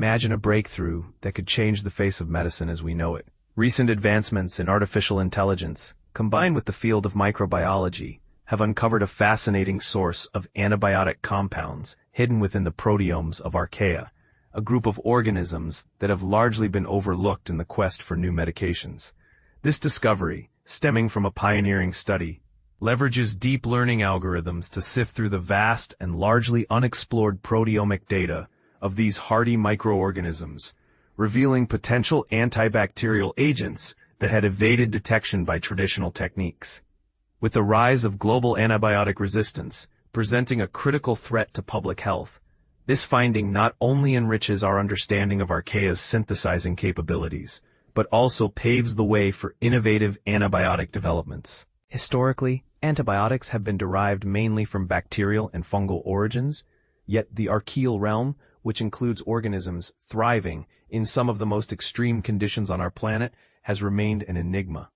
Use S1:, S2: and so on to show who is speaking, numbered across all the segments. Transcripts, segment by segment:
S1: Imagine a breakthrough that could change the face of medicine as we know it. Recent advancements in artificial intelligence, combined with the field of microbiology, have uncovered a fascinating source of antibiotic compounds hidden within the proteomes of Archaea, a group of organisms that have largely been overlooked in the quest for new medications. This discovery, stemming from a pioneering study, leverages deep learning algorithms to sift through the vast and largely unexplored proteomic data of these hardy microorganisms, revealing potential antibacterial agents that had evaded detection by traditional techniques. With the rise of global antibiotic resistance presenting a critical threat to public health, this finding not only enriches our understanding of Archaea's synthesizing capabilities, but also paves the way for innovative antibiotic developments. Historically, antibiotics have been derived mainly from bacterial and fungal origins, yet the archaeal realm, which includes organisms thriving in some of the most extreme conditions on our planet, has remained an enigma.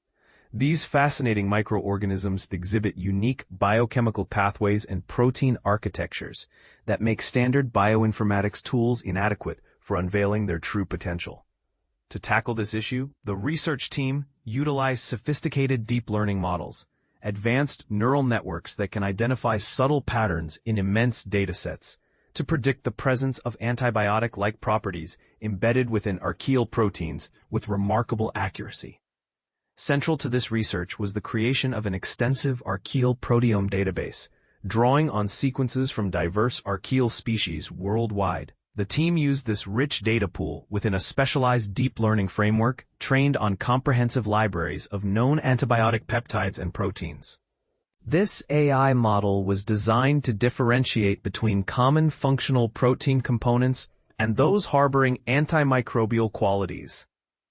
S1: These fascinating microorganisms exhibit unique biochemical pathways and protein architectures that make standard bioinformatics tools inadequate for unveiling their true potential. To tackle this issue, the research team utilized sophisticated deep learning models, advanced neural networks that can identify subtle patterns in immense datasets, to predict the presence of antibiotic-like properties embedded within archaeal proteins with remarkable accuracy. Central to this research was the creation of an extensive archaeal proteome database, drawing on sequences from diverse archaeal species worldwide. The team used this rich data pool within a specialized deep learning framework trained on comprehensive libraries of known antibiotic peptides and proteins. This AI model was designed to differentiate between common functional protein components and those harboring antimicrobial qualities.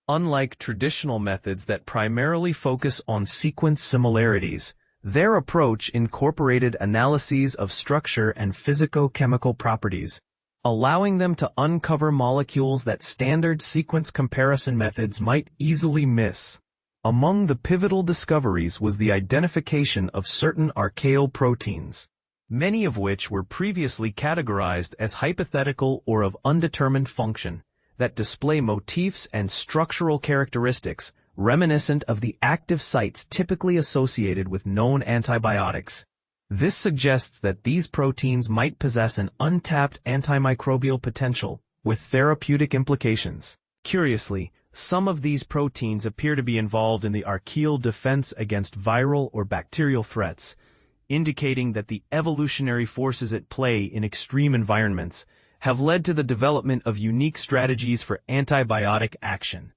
S1: Unlike traditional methods that primarily focus on sequence similarities, their approach incorporated analyses of structure and physicochemical properties, allowing them to uncover molecules that standard sequence comparison methods might easily miss. Among the pivotal discoveries was the identification of certain archaeal proteins, many of which were previously categorized as hypothetical or of undetermined function, that display motifs and structural characteristics reminiscent of the active sites typically associated with known antibiotics. This suggests that these proteins might possess an untapped antimicrobial potential with therapeutic implications. Curiously, some of these proteins appear to be involved in the archaeal defense against viral or bacterial threats, indicating that the evolutionary forces at play in extreme environments have led to the development of unique strategies for antibiotic action.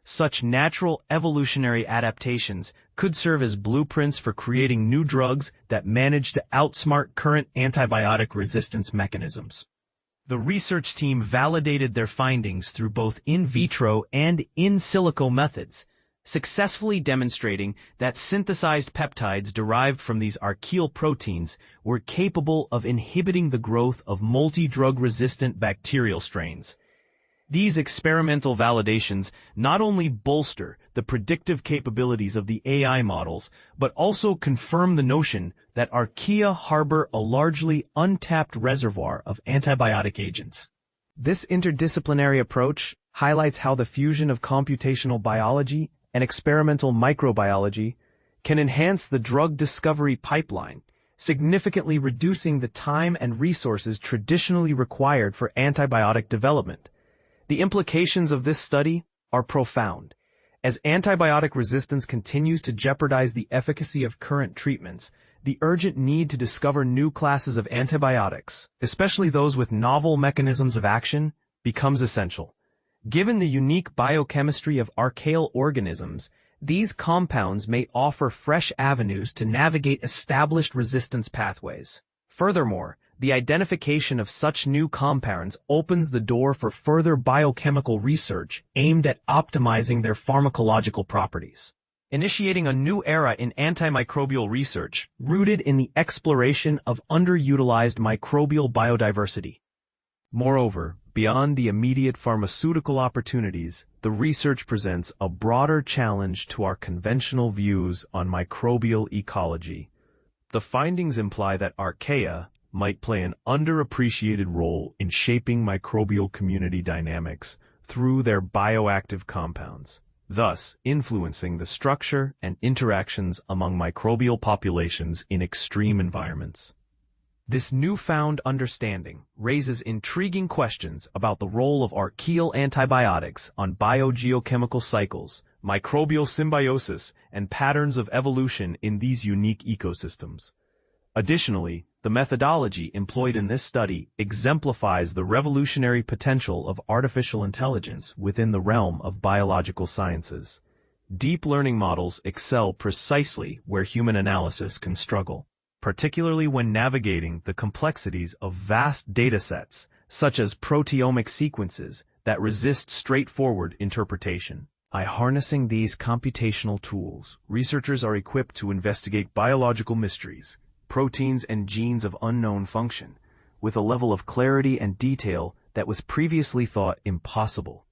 S1: Such natural evolutionary adaptations could serve as blueprints for creating new drugs that manage to outsmart current antibiotic resistance mechanisms. The research team validated their findings through both in vitro and in silico methods, successfully demonstrating that synthesized peptides derived from these archaeal proteins were capable of inhibiting the growth of multi-drug-resistant bacterial strains. These experimental validations not only bolster the predictive capabilities of the AI models, but also confirm the notion that Archaea harbor a largely untapped reservoir of antibiotic agents. This interdisciplinary approach highlights how the fusion of computational biology and experimental microbiology can enhance the drug discovery pipeline, significantly reducing the time and resources traditionally required for antibiotic development. The implications of this study are profound. As antibiotic resistance continues to jeopardize the efficacy of current treatments, the urgent need to discover new classes of antibiotics, especially those with novel mechanisms of action, becomes essential. Given the unique biochemistry of archaeal organisms, these compounds may offer fresh avenues to navigate established resistance pathways. Furthermore, the identification of such new compounds opens the door for further biochemical research aimed at optimizing their pharmacological properties, initiating a new era in antimicrobial research rooted in the exploration of underutilized microbial biodiversity. Moreover, beyond the immediate pharmaceutical opportunities, the research presents a broader challenge to our conventional views on microbial ecology. The findings imply that Archaea, might play an underappreciated role in shaping microbial community dynamics through their bioactive compounds, thus influencing the structure and interactions among microbial populations in extreme environments. This newfound understanding raises intriguing questions about the role of archaeal antibiotics on biogeochemical cycles, microbial symbiosis, and patterns of evolution in these unique ecosystems. Additionally, the methodology employed in this study exemplifies the revolutionary potential of artificial intelligence within the realm of biological sciences. Deep learning models excel precisely where human analysis can struggle, particularly when navigating the complexities of vast datasets, such as proteomic sequences that resist straightforward interpretation. By harnessing these computational tools, researchers are equipped to investigate biological mysteries, proteins and genes of unknown function, with a level of clarity and detail that was previously thought impossible,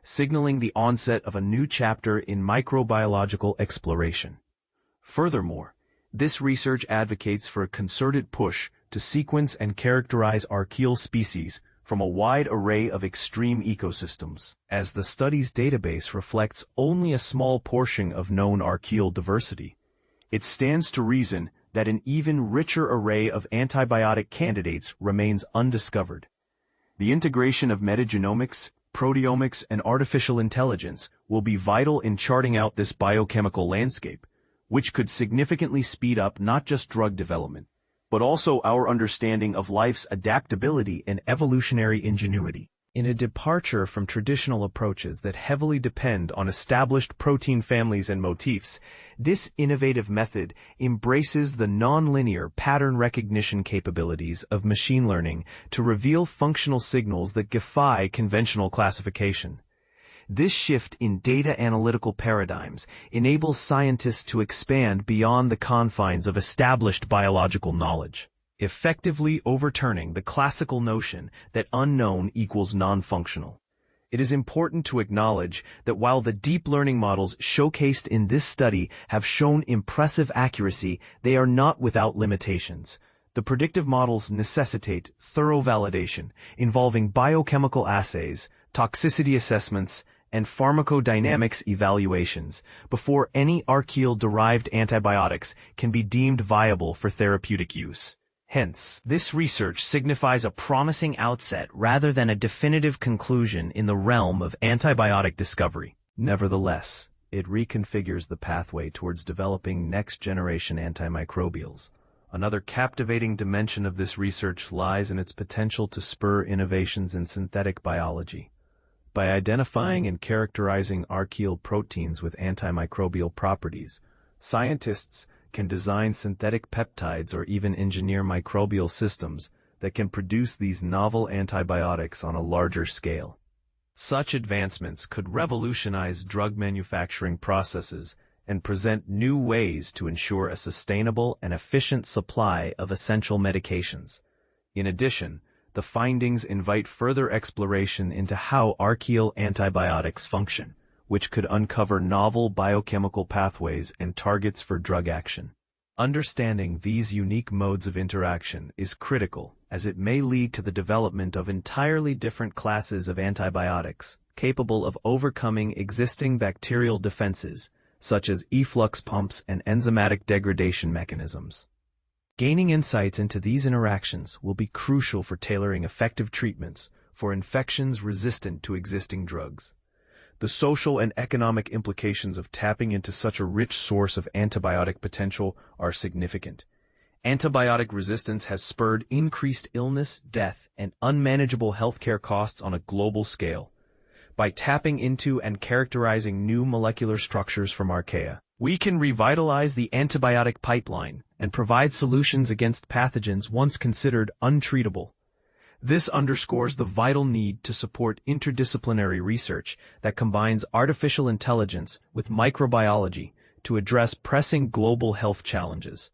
S1: signaling the onset of a new chapter in microbiological exploration. Furthermore, this research advocates for a concerted push to sequence and characterize archaeal species from a wide array of extreme ecosystems, as the study's database reflects only a small portion of known archaeal diversity. It stands to reason that an even richer array of antibiotic candidates remains undiscovered. The integration of metagenomics, proteomics, and artificial intelligence will be vital in charting out this biochemical landscape, which could significantly speed up not just drug development, but also our understanding of life's adaptability and evolutionary ingenuity. In a departure from traditional approaches that heavily depend on established protein families and motifs, this innovative method embraces the nonlinear pattern recognition capabilities of machine learning to reveal functional signals that defy conventional classification. This shift in data analytical paradigms enables scientists to expand beyond the confines of established biological knowledge, effectively overturning the classical notion that unknown equals non-functional. It is important to acknowledge that while the deep learning models showcased in this study have shown impressive accuracy, they are not without limitations. The predictive models necessitate thorough validation involving biochemical assays, toxicity assessments, and pharmacodynamics evaluations before any archaeal-derived antibiotics can be deemed viable for therapeutic use. Hence, this research signifies a promising outset rather than a definitive conclusion in the realm of antibiotic discovery. Nevertheless, it reconfigures the pathway towards developing next-generation antimicrobials. Another captivating dimension of this research lies in its potential to spur innovations in synthetic biology. By identifying and characterizing archaeal proteins with antimicrobial properties, scientists can design synthetic peptides or even engineer microbial systems that can produce these novel antibiotics on a larger scale. Such advancements could revolutionize drug manufacturing processes and present new ways to ensure a sustainable and efficient supply of essential medications. In addition, the findings invite further exploration into how archaeal antibiotics function, which could uncover novel biochemical pathways and targets for drug action. Understanding these unique modes of interaction is critical, as it may lead to the development of entirely different classes of antibiotics, capable of overcoming existing bacterial defenses, such as efflux pumps and enzymatic degradation mechanisms. Gaining insights into these interactions will be crucial for tailoring effective treatments for infections resistant to existing drugs. The social and economic implications of tapping into such a rich source of antibiotic potential are significant. Antibiotic resistance has spurred increased illness, death, and unmanageable healthcare costs on a global scale. By tapping into and characterizing new molecular structures from Archaea, we can revitalize the antibiotic pipeline and provide solutions against pathogens once considered untreatable. This underscores the vital need to support interdisciplinary research that combines artificial intelligence with microbiology to address pressing global health challenges.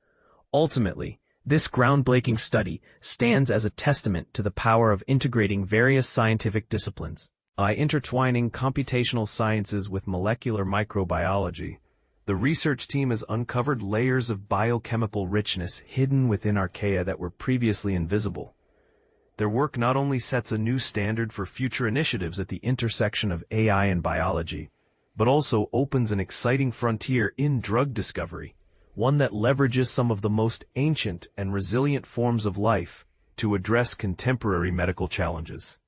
S1: Ultimately, this groundbreaking study stands as a testament to the power of integrating various scientific disciplines. By intertwining computational sciences with molecular microbiology, The research team has uncovered layers of biochemical richness hidden within Archaea that were previously invisible. Their work not only sets a new standard for future initiatives at the intersection of AI and biology, but also opens an exciting frontier in drug discovery, one that leverages some of the most ancient and resilient forms of life to address contemporary medical challenges.